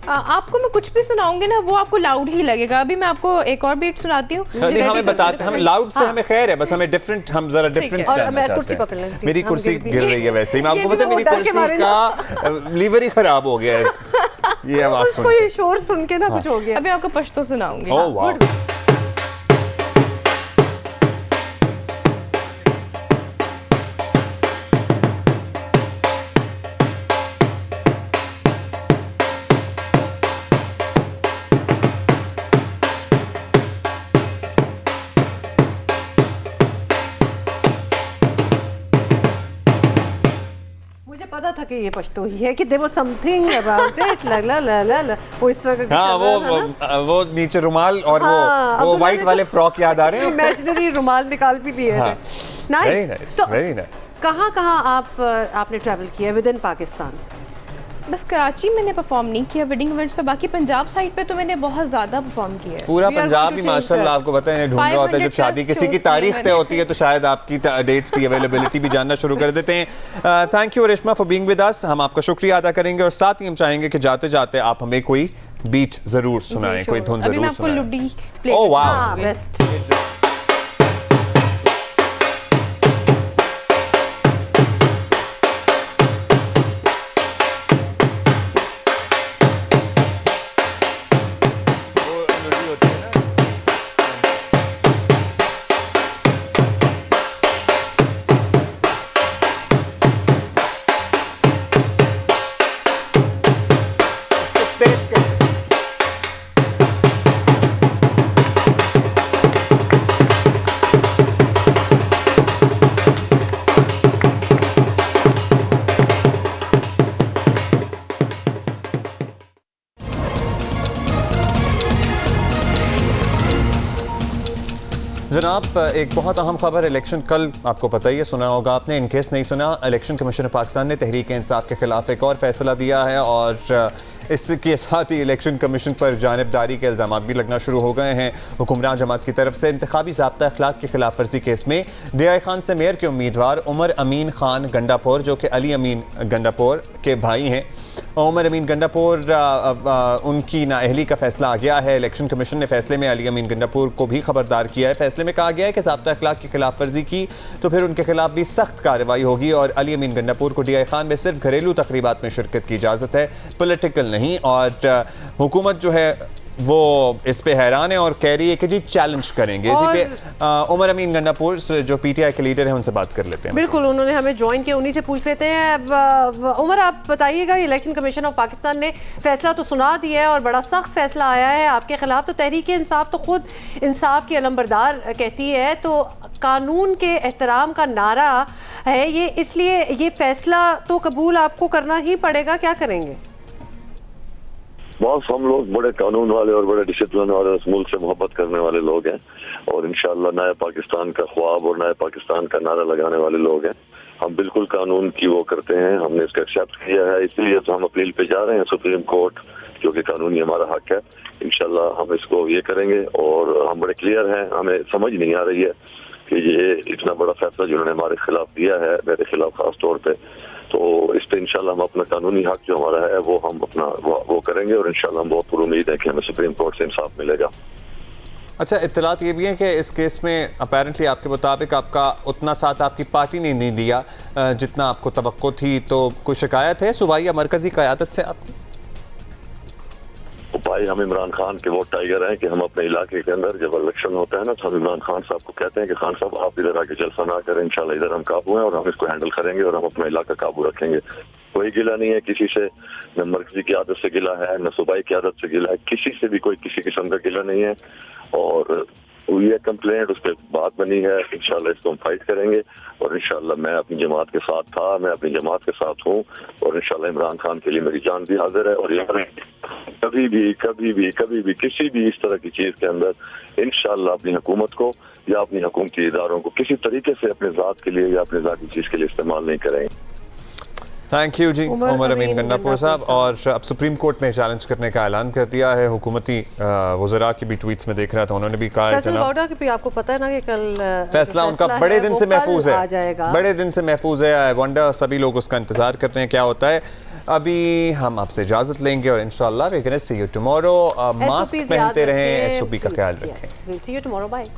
आपको मैं कुछ भी सुनाऊंगी ना वो आपको लाउड ही लगेगा। अभी मैं आपको एक और बीट सुनाती हूँ। हमें बताते, हमें लाउड से हमें खैर है, बस हमें डिफरेंट, हम जरा डिफरेंट जानना चाहते हैं। मेरी कुर्सी गिर रही है वैसे ही, मैं आपको पता है मेरी कुर्सी का लीवर ही खराब हो गया है, ये आवाज सुन के, शोर सुन के ना कुछ हो गया। अभी आपको पश्तो सुनाऊंगी। ओह वाह। पता था कि ये पश्तो ही है, कि there was something about it, ला ला ला वो इस तरह का। हाँ, वो नीचे रुमाल और वो वाइट वाले फ्रॉक याद आ रहे हैं, इमेजिनरी रुमाल निकाल भी लिए हैं। Nice, very nice. कहाँ आपने ट्रैवल किया विद इन पाकिस्तान? बस कराची मैंने परफॉर्म नहीं किया वेडिंग इवेंट्स पे, बाकी पंजाब साइड पे तो मैंने बहुत ज़्यादा परफॉर्म किया है। पूरा पंजाब ही माशाल्लाह आपको पता है ढूंढ रहा होता है। जब शादी किसी की तारीख तय होती है तो शायद आपकी डेट्स भी, अवेलेबिलिटी भी जानना शुरू कर देते हैं। Thank you Reshma for being with us, हम आपका शुक्रिया अदा करेंगे और साथ ही हम चाहेंगे कि जाते जाते आप हमें कोई बीट जरूर सुनाएं, कोई धुन जरूर सुनाएं। ओह वाह, बेस्ट। जनाब, एक बहुत अहम खबर, इलेक्शन कल आपको पता ही है, सुना होगा आपने, इन केस नहीं सुना, इलेक्शन कमीशन पाकिस्तान ने तहरीक इंसाफ के खिलाफ एक और फैसला दिया है और इसके साथ ही इलेक्शन कमीशन पर जानिबदारी के इल्ज़ाम भी लगना शुरू हो गए हैं हुक्मरान जमात की तरफ से। इंतखाबी ज़ाब्ता अखलाक की खिलाफ वर्जी केस में DI खान से मेयर के उम्मीदवार उमर अमीन खान गंडापुर, जो कि अली अमीन गंडापुर के भाई हैं, उमर अमीन गंडापुर उनकी नाअहली का फैसला आ गया है। इलेक्शन कमीशन ने फैसले में अली अमीन गंडापुर को भी खबरदार किया है। फैसले में कहा गया है कि ज़ाब्ता अखलाक की खिलाफ वर्जी की तो फिर उनके खिलाफ भी सख्त कार्रवाई होगी और अली अमीन गंडापुर को DI खान में सिर्फ घरेलू तकरीबात में शिरकत की इजाज़त है, पॉलिटिकल नहीं। और हुकूमत जो है वो इस पे हैरान है और कह रही है कि जी चैलेंज करेंगे। इसी पे उमर अमीन गंडापुर जो PTI के लीडर हैं उनसे बात कर लेते हैं। बिल्कुल, उन्होंने हमें ज्वाइन किया, उन्हीं से पूछ लेते हैं। उमर, आप बताइएगा, इलेक्शन कमीशन ऑफ पाकिस्तान ने फैसला तो सुना दिया है और बड़ा सख्त फैसला आया है आपके खिलाफ, तो तहरीक इंसाफ तो खुद इंसाफ की अलमबरदार कहती है, तो कानून के एहतराम का नारा है ये, इसलिए ये फैसला तो कबूल आपको करना ही पड़ेगा, क्या करेंगे? बॉस, हम लोग बड़े कानून वाले और बड़े डिसिप्लिन वाले, उस मुल्क से मोहब्बत करने वाले लोग हैं और इंशाअल्लाह नए पाकिस्तान का ख्वाब और नए पाकिस्तान का नारा लगाने वाले लोग हैं। हम बिल्कुल कानून की वो करते हैं, हमने इसका एक्सेप्ट किया है, इसलिए तो हम अपील पे जा रहे हैं सुप्रीम कोर्ट क्योंकि कानूनी हमारा हक है। इंशाल्लाह हम इसको ये करेंगे और हम बड़े क्लियर हैं। हमें समझ नहीं आ रही है कि ये इतना बड़ा फैसला जिन्होंने हमारे खिलाफ दिया है, मेरे खिलाफ खास तौर पे, तो इस पे इंशाल्लाह हम अपना कानूनी हक जो हमारा है वो हम अपना वो करेंगे और इंशाल्लाह हम बहुत उम्मीद है कि हमें सुप्रीम कोर्ट से इंसाफ मिलेगा। अच्छा, इत्तलात ये भी है कि इस केस में अपेरेंटली आपके मुताबिक आपका उतना साथ आपकी पार्टी ने नहीं दिया जितना आपको तवक्को थी, तो कोई शिकायत है सूबाई या मरकजी क़यादत से आपकी? भाई हम इमरान खान के वो टाइगर हैं कि हम अपने इलाके के अंदर जब इलेक्शन होता है ना तो हम इमरान खान साहब को कहते हैं कि खान साहब आप इधर आके जलसा ना करें, इंशाल्लाह इधर हम काबू हैं और हम इसको हैंडल करेंगे और हम अपना इलाका काबू रखेंगे। कोई गिला नहीं है किसी से, न मरकजी की आदत से गिला है, न सूबाई की आदत से गिला है, किसी से भी कोई किसी किस्म का गिला नहीं है। और ये कंप्लेंट उस पर बात बनी है, इंशाल्लाह इसको हम फाइट करेंगे और इंशाल्लाह मैं अपनी जमात के साथ था, मैं अपनी जमात के साथ हूँ और इंशाल्लाह इमरान खान के लिए मेरी जान भी हाजिर है। और यार कभी भी किसी भी इस तरह की चीज़ के अंदर इंशाल्लाह अपनी हुकूमत को या अपनी हुकूमती इदारों को किसी तरीके से अपने ज़ात के लिए या अपने ज़ाती चीज़ के लिए इस्तेमाल नहीं करेंगे। थैंक यू जी उमर अमीन गन्नापुर साहब। और अब सुप्रीम कोर्ट में चैलेंज करने का ऐलान कर दिया है। हुकूमती वज़रा की भी ट्वीट्स में देख रहा था, उन्होंने भी कहा है आपको पता है ना कि कल फैसला उनका बड़े दिन से महफूज है, बड़े दिन से महफूज है। आई वंडर सभी लोग उसका इंतजार करते हैं क्या होता है। अभी हम आपसे इजाजत लेंगे और इंशाल्लाह we can see you tomorrow. Mask पहनते रहें, SOP का ख्याल रखें। See you tomorrow, bye.